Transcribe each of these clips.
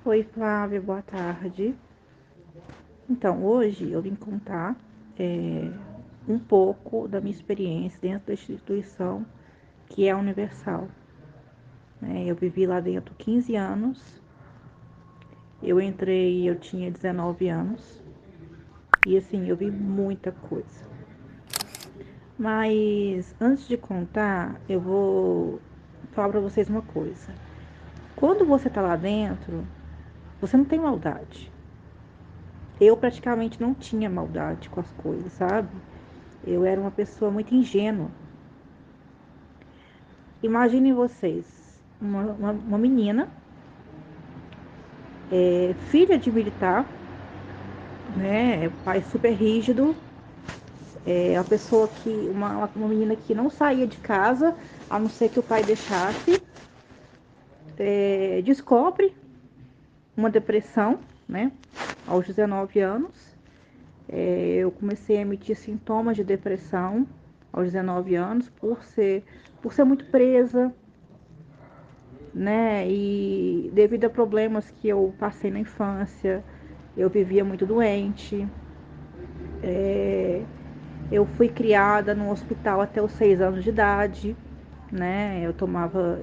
Oi, Flávia, boa tarde. Então, hoje eu vim contar um pouco da minha experiência dentro da instituição que é a Universal, né? Eu vivi lá dentro 15 anos, eu entrei, eu tinha 19 anos, e assim, eu vi muita coisa. Mas antes de contar, eu vou falar para vocês uma coisa. Quando você está lá dentro, você não tem maldade. Eu praticamente não tinha maldade com as coisas, sabe? Eu era uma pessoa muito ingênua. Imaginem vocês, uma menina, filha de militar, né? Pai super rígido, uma pessoa que, uma menina que não saía de casa, a não ser que o pai deixasse, descobre uma depressão, né? Aos 19 anos. Eu comecei a emitir sintomas de depressão aos 19 anos por ser muito presa, né? E devido a problemas que eu passei na infância, eu vivia muito doente. Eu fui criada num hospital até os 6 anos de idade, né?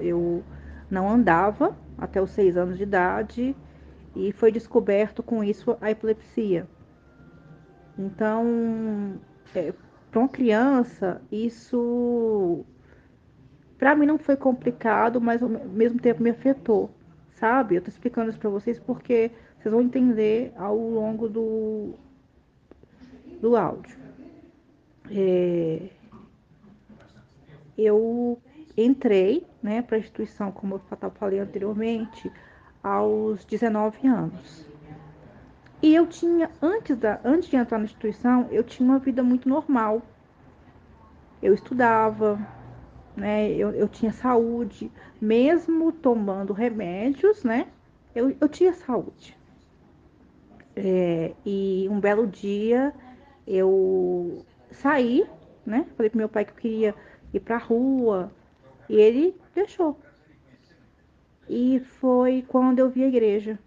Eu não andava até os 6 anos de idade e foi descoberto com isso a epilepsia. Então, para uma criança, isso para mim não foi complicado, mas ao mesmo tempo me afetou, sabe? Eu tô explicando isso para vocês porque vocês vão entender ao longo do áudio. É, eu entrei, né, para a instituição, como eu falei anteriormente, aos 19 anos. E eu tinha, antes de entrar na instituição, eu tinha uma vida muito normal. Eu estudava, né, eu tinha saúde, mesmo tomando remédios, né, eu tinha saúde. E um belo dia eu saí, né? Falei pro meu pai que eu queria ir pra rua e ele deixou. E foi quando eu vi a igreja.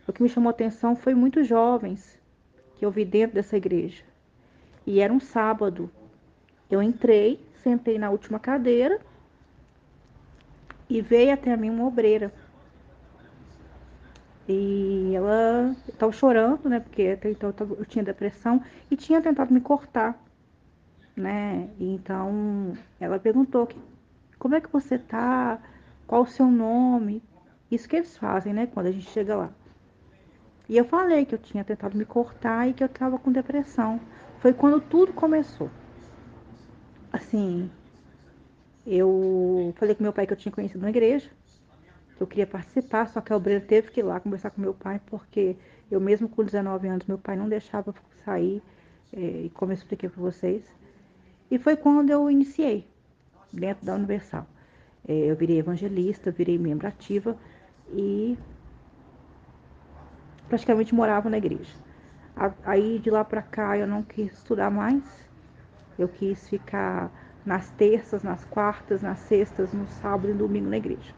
O que me chamou a atenção foi muitos jovens que eu vi dentro dessa igreja. E era um sábado. Eu entrei, sentei na última cadeira e veio até mim uma obreira. E ela estava chorando, né? Porque até então eu tinha depressão e tinha tentado me cortar, né? Então ela perguntou como é que você tá? Qual o seu nome? Isso que eles fazem, né? Quando a gente chega lá. E eu falei que eu tinha tentado me cortar e que eu estava com depressão. Foi quando tudo começou. Assim, eu falei com meu pai que eu tinha conhecido na igreja, que eu queria participar, só que a obreira teve que ir lá conversar com meu pai, porque eu mesmo com 19 anos, meu pai não deixava eu sair, e como eu expliquei para vocês. E foi quando eu iniciei, dentro da Universal. Eu virei evangelista, virei membro ativa e praticamente morava na igreja. Aí de lá para cá eu não quis estudar mais, eu quis ficar nas terças, nas quartas, nas sextas, no sábado e domingo na igreja.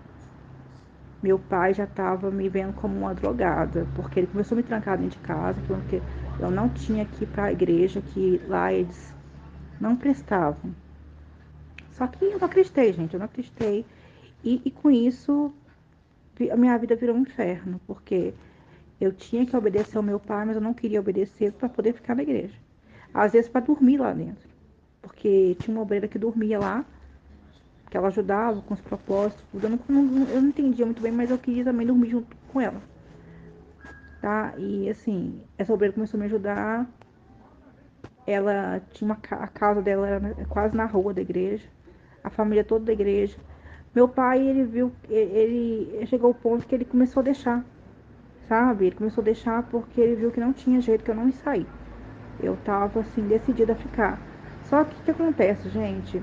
Meu pai já estava me vendo como uma drogada, porque ele começou a me trancar dentro de casa, falando que eu não tinha que ir para a igreja, que lá eles não prestavam. Só que eu não acreditei, gente, eu não acreditei. E com isso, a minha vida virou um inferno, porque eu tinha que obedecer ao meu pai, mas eu não queria obedecer para poder ficar na igreja. Às vezes para dormir lá dentro, porque tinha uma obreira que dormia lá, que ela ajudava com os propósitos, eu não entendia muito bem, mas eu queria também dormir junto com ela, tá? E assim, essa obreira começou a me ajudar. Ela tinha a casa dela era quase na rua da igreja, a família toda da igreja. Meu pai, ele viu, ele chegou ao ponto que ele começou a deixar, sabe? Ele começou a deixar porque ele viu que não tinha jeito, que eu não ia sair. Eu tava, assim, decidida a ficar. Só que o que acontece, gente?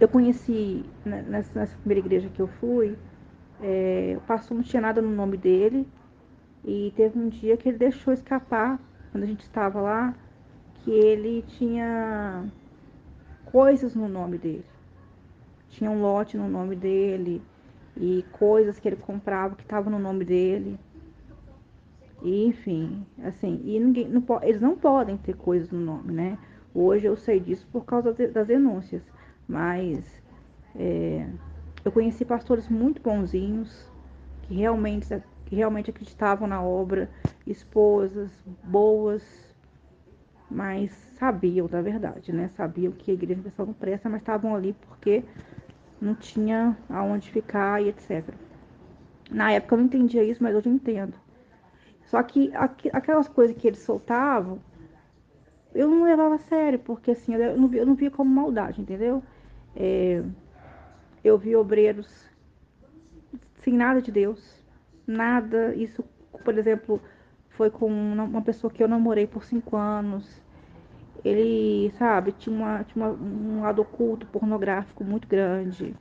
Eu conheci, nessa primeira igreja que eu fui, o pastor não tinha nada no nome dele. E teve um dia que ele deixou escapar, quando a gente estava lá, que ele tinha coisas no nome dele. Tinha um lote no nome dele. e coisas que ele comprava que estavam no nome dele. E, enfim, assim, e ninguém, não, eles não podem ter coisas no nome, né? Hoje eu sei disso por causa das denúncias, mas é, eu conheci pastores muito bonzinhos, que realmente, que realmente acreditavam na obra, esposas boas, mas sabiam da verdade, né? Sabiam que a igreja pessoal não presta, mas estavam ali porque não tinha aonde ficar e etc. Na época eu não entendia isso, mas hoje eu entendo. Só que aquelas coisas que eles soltavam, eu não levava a sério, porque assim, eu não via como maldade, entendeu? É, eu vi obreiros sem nada de Deus, nada. Isso, por exemplo, foi com uma pessoa que eu namorei por 5 anos. Ele, sabe, um lado oculto, pornográfico muito grande.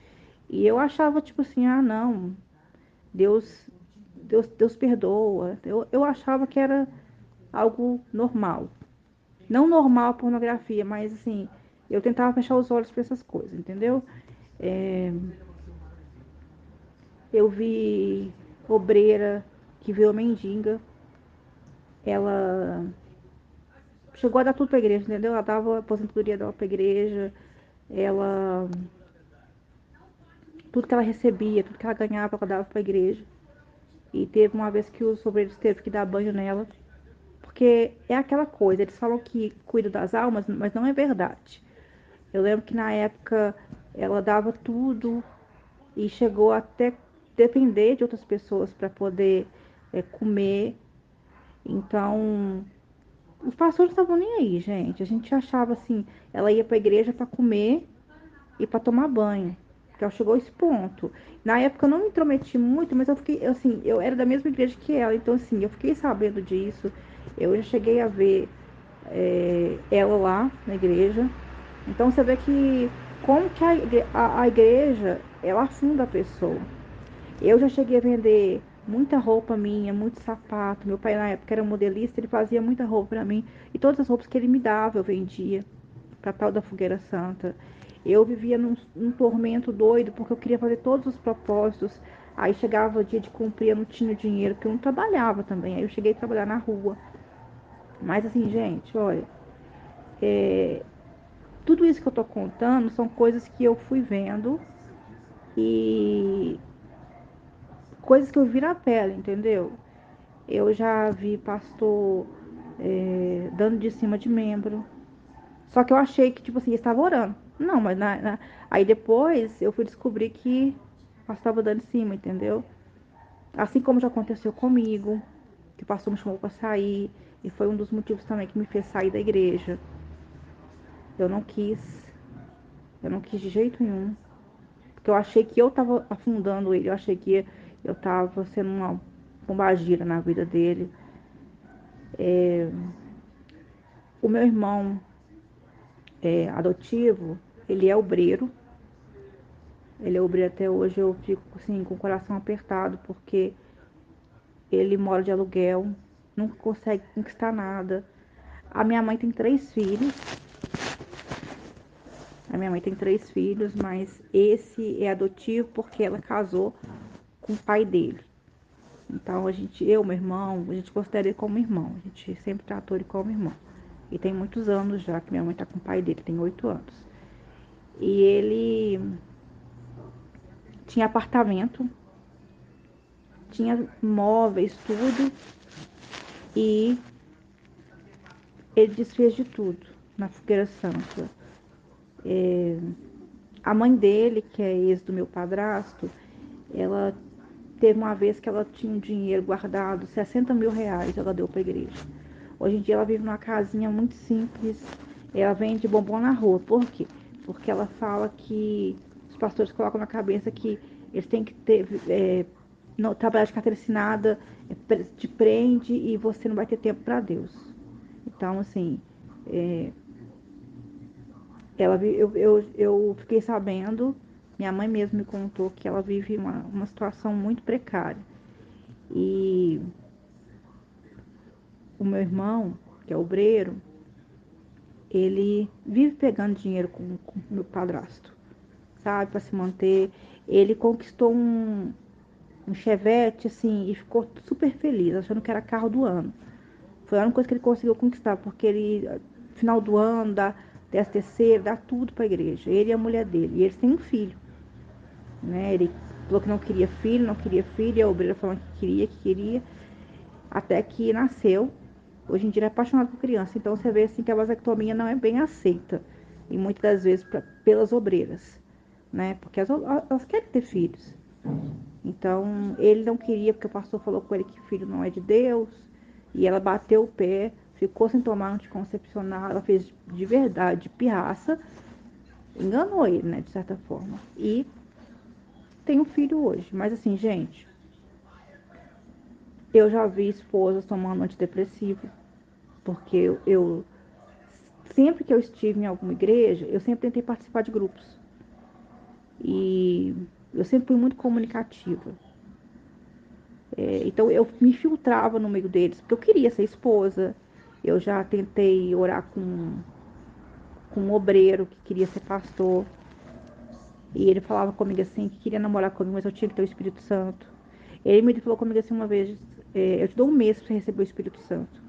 E eu achava, tipo assim, ah, não, Deus, Deus perdoa. Eu achava que era algo normal. Não normal a pornografia, mas assim, eu tentava fechar os olhos para essas coisas, entendeu? É, eu vi obreira que veio mendiga, ela chegou a dar tudo para a igreja, entendeu? Ela dava a aposentadoria dela para a igreja, ela tudo que ela recebia, tudo que ela ganhava, ela dava para a igreja. E teve uma vez que os obreiros teve que dar banho nela, porque é aquela coisa, eles falam que cuida das almas, mas não é verdade. Eu lembro que na época ela dava tudo e chegou até depender de outras pessoas para poder comer. Então, os pastores não estavam nem aí, gente. A gente achava assim, ela ia para a igreja para comer e para tomar banho. Que ela chegou a esse ponto. Na época eu não me intrometi muito, mas eu fiquei, assim, eu era da mesma igreja que ela, então assim, eu fiquei sabendo disso. Eu já cheguei a ver ela lá na igreja. Então você vê que como que a igreja, ela afunda a pessoa. Eu já cheguei a vender muita roupa minha, muito sapato. Meu pai na época era modelista, ele fazia muita roupa para mim. E todas as roupas que ele me dava eu vendia para tal da Fogueira Santa. Eu vivia num tormento doido porque eu queria fazer todos os propósitos. Aí chegava o dia de cumprir, eu não tinha dinheiro, porque eu não trabalhava também. Aí eu cheguei a trabalhar na rua. Mas assim, gente, olha, tudo isso que eu tô contando são coisas que eu fui vendo e coisas que eu vi na pele, entendeu? Eu já vi pastor dando de cima de membro. Só que eu achei que, tipo assim, ele estava orando. Não, mas aí depois eu fui descobrir que o pastor estava dando em cima, entendeu? Assim como já aconteceu comigo, que o pastor me chamou para sair, e foi um dos motivos também que me fez sair da igreja. Eu não quis, eu não quis de jeito nenhum, porque eu achei que eu estava afundando ele, eu achei que eu estava sendo uma pombagira na vida dele. O meu irmão adotivo, ele é obreiro. Ele é obreiro até hoje, eu fico assim, com o coração apertado, porque ele mora de aluguel, nunca consegue conquistar nada. A minha mãe tem 3 filhos. A minha mãe tem 3 filhos, mas esse é adotivo porque ela casou com o pai dele. Então meu irmão, a gente considera ele como irmão. A gente sempre tratou ele como irmão. E tem muitos anos já que minha mãe está com o pai dele, tem 8 anos. E ele tinha apartamento, tinha móveis, tudo, e ele desfez de tudo na Fogueira Santa. A mãe dele, que é ex do meu padrasto, ela teve uma vez que ela tinha um dinheiro guardado, 60 mil reais, ela deu para a igreja. Hoje em dia ela vive numa casinha muito simples, ela vende bombom na rua. Por quê? Porque ela fala que os pastores colocam na cabeça que eles têm que ter, trabalhar de carteira assinada, te prende e você não vai ter tempo para Deus. Então, assim, é, eu fiquei sabendo, minha mãe mesmo me contou que ela vive uma situação muito precária. E o meu irmão, que é obreiro, ele vive pegando dinheiro com o meu padrasto, sabe, para se manter. Ele conquistou um Chevette, assim, e ficou super feliz, achando que era carro do ano. Foi a única coisa que ele conseguiu conquistar, porque ele, final do ano, dá 13º, dá tudo para a igreja. Ele e a mulher dele. E eles têm um filho, né? Ele falou que não queria filho, não queria filho, e a obreira falando que queria, até que nasceu. Hoje em dia ele é apaixonado por criança. Então você vê assim que a vasectomia não é bem aceita. E muitas das vezes pelas obreiras, né? Porque elas querem ter filhos. Então, ele não queria, porque o pastor falou com ele que filho não é de Deus. E ela bateu o pé, ficou sem tomar anticoncepcional. Ela fez de verdade, de pirraça. Enganou ele, né, de certa forma. E tem um filho hoje. Mas assim, gente, eu já vi esposas tomando antidepressivo. Porque sempre que eu estive em alguma igreja, eu sempre tentei participar de grupos. E eu sempre fui muito comunicativa. Então eu me filtrava no meio deles, porque eu queria ser esposa. Eu já tentei orar com um obreiro que queria ser pastor. E ele falava comigo assim, que queria namorar comigo, mas eu tinha que ter o Espírito Santo. Ele me falou comigo assim uma vez, eu te dou um mês para você receber o Espírito Santo.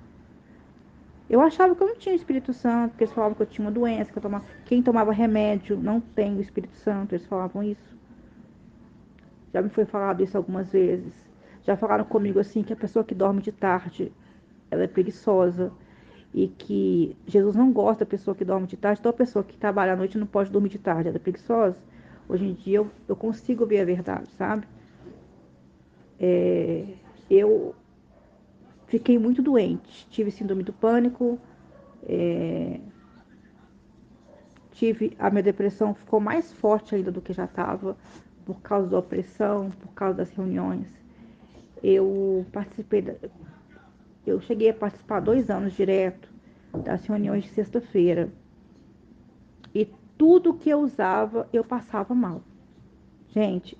Eu achava que eu não tinha o Espírito Santo, porque eles falavam que eu tinha uma doença, que eu tomava, quem tomava remédio não tem o Espírito Santo, eles falavam isso. Já me foi falado isso algumas vezes. Já falaram comigo assim que a pessoa que dorme de tarde, ela é preguiçosa e que Jesus não gosta da pessoa que dorme de tarde, então a pessoa que trabalha à noite não pode dormir de tarde, ela é preguiçosa. Hoje em dia eu consigo ver a verdade, sabe? Eu fiquei muito doente, tive síndrome do pânico, a minha depressão ficou mais forte ainda do que já estava, por causa da opressão, por causa das reuniões. Eu participei, eu cheguei a participar 2 anos direto das reuniões de sexta-feira. E tudo que eu usava, eu passava mal. Gente,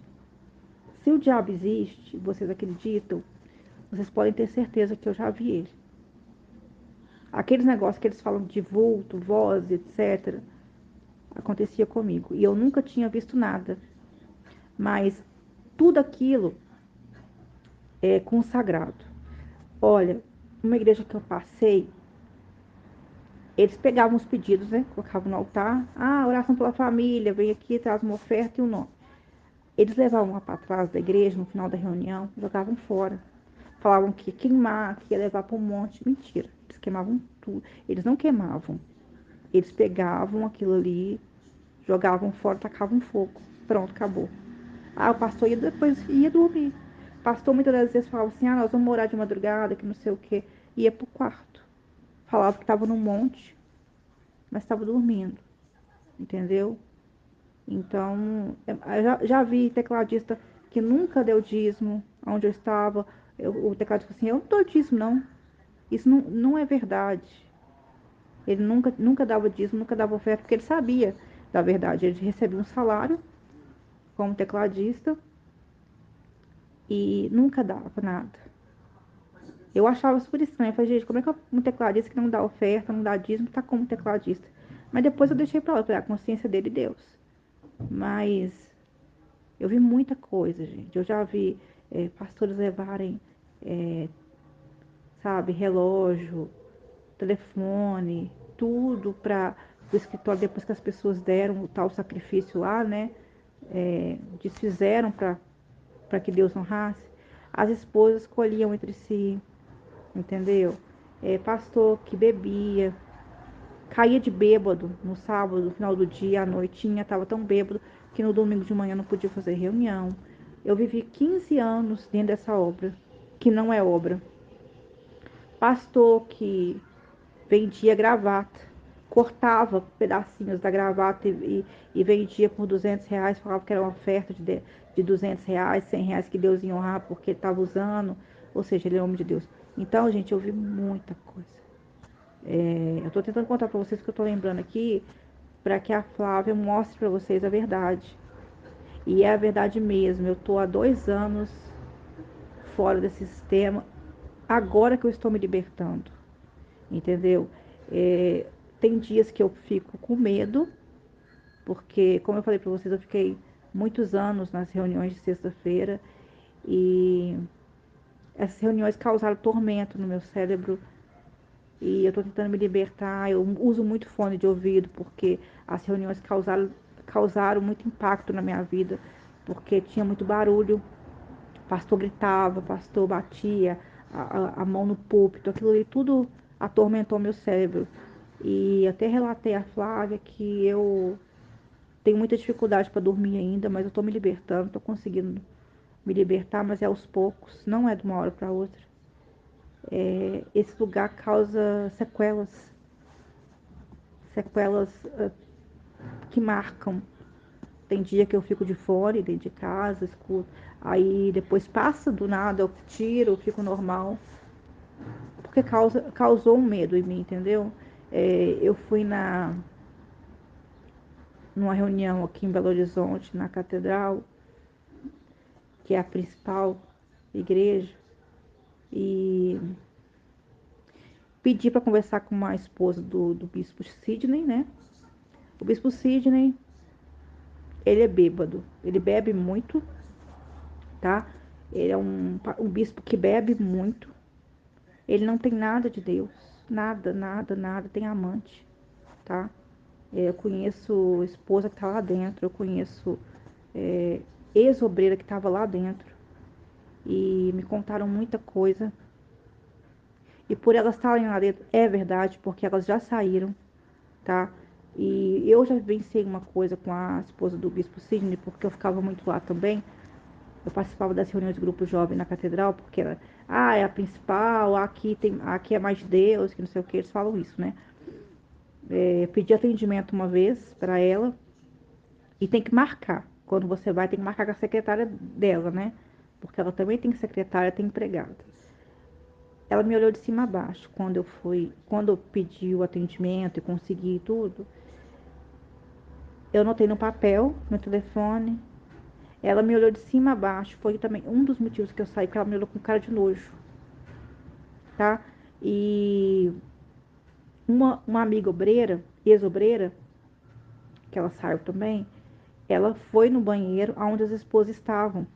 se o diabo existe, vocês acreditam, vocês podem ter certeza que eu já vi ele. Aqueles negócios que eles falam de vulto, voz, etc., acontecia comigo. E eu nunca tinha visto nada. Mas tudo aquilo é consagrado. Olha, uma igreja que eu passei, eles pegavam os pedidos, né? Colocavam no altar. Ah, oração pela família, vem aqui, traz uma oferta e o nome. Eles levavam lá para trás da igreja, no final da reunião, jogavam fora. Falavam que ia queimar, que ia levar para um monte. Mentira, eles queimavam tudo. Eles não queimavam. Eles pegavam aquilo ali, jogavam fora, tacavam fogo. Pronto, acabou. Ah, o pastor ia depois ia dormir. O pastor muitas das vezes falava assim, ah, nós vamos morar de madrugada, que não sei o quê. Ia pro quarto. Falava que estava no monte, mas estava dormindo. Entendeu? Então, eu já vi tecladista que nunca deu dízimo onde eu estava. O tecladista falou assim, eu não dou dízimo, não. Isso não é verdade. Ele nunca dava dízimo, nunca dava oferta, porque ele sabia da verdade. Ele recebia um salário como tecladista e nunca dava nada. Eu achava super estranho. Eu falei, gente, como é que um tecladista que não dá oferta, não dá dízimo, tá como tecladista? Mas depois eu deixei pra lá, a consciência dele e Deus. Mas eu vi muita coisa, gente. Eu já vi pastores levarem, é, sabe, relógio, telefone, tudo para o escritório depois que as pessoas deram o tal sacrifício lá, né? Desfizeram para que Deus honrasse. As esposas escolhiam entre si, entendeu? Pastor que bebia, caía de bêbado no sábado, no final do dia, à noitinha, estava tão bêbado que no domingo de manhã não podia fazer reunião. Eu vivi 15 anos dentro dessa obra, que não é obra. Pastor que vendia gravata, cortava pedacinhos da gravata e vendia por R$ 200, falava que era uma oferta de R$ 200, R$ 100 que Deus ia honrar porque ele estava usando, ou seja, ele é homem de Deus. Então, gente, eu vi muita coisa. Eu estou tentando contar para vocês o que eu estou lembrando aqui, para que a Flávia mostre para vocês a verdade. E é a verdade mesmo. Eu estou há 2 anos fora desse sistema, agora que eu estou me libertando, entendeu? É, tem dias que eu fico com medo, porque, como eu falei para vocês, eu fiquei muitos anos nas reuniões de sexta-feira e essas reuniões causaram tormento no meu cérebro e eu estou tentando me libertar. Eu uso muito fone de ouvido porque as reuniões causaram muito impacto na minha vida, porque tinha muito barulho, o pastor gritava, o pastor batia a mão no púlpito, aquilo ali tudo atormentou meu cérebro. E até relatei à Flávia que eu tenho muita dificuldade para dormir ainda, mas eu estou me libertando, estou conseguindo me libertar, mas é aos poucos, não é de uma hora para outra. Esse lugar causa sequelas que marcam. Tem dia que eu fico de fora, dentro de casa, escuto. Aí depois passa do nada, eu tiro, eu fico normal. Porque causou um medo em mim, entendeu? Eu fui numa reunião aqui em Belo Horizonte, na catedral, que é a principal igreja, e pedi para conversar com uma esposa do bispo Sidney, né? O bispo Sidney, ele é bêbado, ele bebe muito, tá? Ele é um bispo que bebe muito. Ele não tem nada de Deus, nada, nada, nada. Tem amante, tá? Eu conheço esposa que tá lá dentro, eu conheço é, ex-obreira que estava lá dentro e me contaram muita coisa. E por elas estarem lá dentro, é verdade, porque elas já saíram, tá? E eu já vivenciei uma coisa com a esposa do bispo Sidney, porque eu ficava muito lá também. Eu participava das reuniões do grupo jovem na catedral, porque era, é a principal, aqui é mais de Deus, que não sei o que, eles falam isso, né? Pedi atendimento uma vez para ela e tem que marcar. Quando você vai, tem que marcar com a secretária dela, né? Porque ela também tem secretária, tem empregada. Ela me olhou de cima a baixo quando eu pedi o atendimento e consegui tudo. Eu anotei no papel, no telefone. Ela me olhou de cima a baixo. Foi também um dos motivos que eu saí, porque ela me olhou com cara de nojo, tá? E uma amiga obreira, ex-obreira, que ela saiu também, ela foi no banheiro onde as esposas estavam.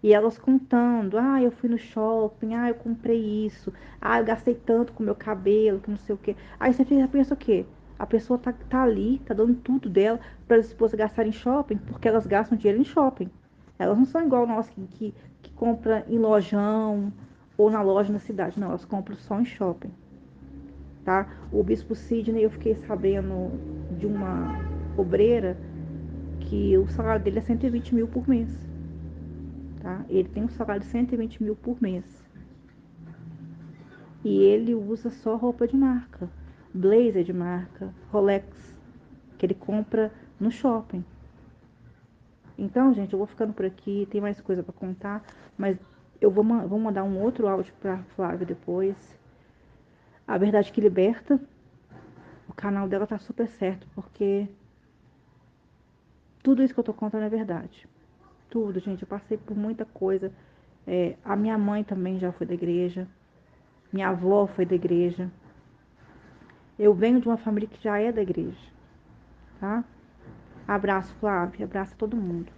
E elas contando, eu fui no shopping, eu comprei isso, eu gastei tanto com meu cabelo, que não sei o quê. Aí você pensa o quê? A pessoa tá ali, tá dando tudo dela para as esposas gastarem em shopping, porque elas gastam dinheiro em shopping. Elas não são igual nós que compra em lojão ou na loja na cidade. Não, elas compram só em shopping, tá? O bispo Sidney, eu fiquei sabendo de uma obreira que o salário dele é 120 mil por mês, tá? Ele tem um salário de 120 mil por mês. E ele usa só roupa de marca, blazer de marca, Rolex, que ele compra no shopping. Então, gente, eu vou ficando por aqui, tem mais coisa para contar, mas vou mandar um outro áudio para Flávia depois. A Verdade que Liberta, o canal dela tá super certo, porque tudo isso que eu tô contando é verdade. Tudo, gente, eu passei por muita coisa. A minha mãe também já foi da igreja, minha avó foi da igreja. Eu venho de uma família que já é da igreja, tá? Abraço, Flávia. Abraço a todo mundo.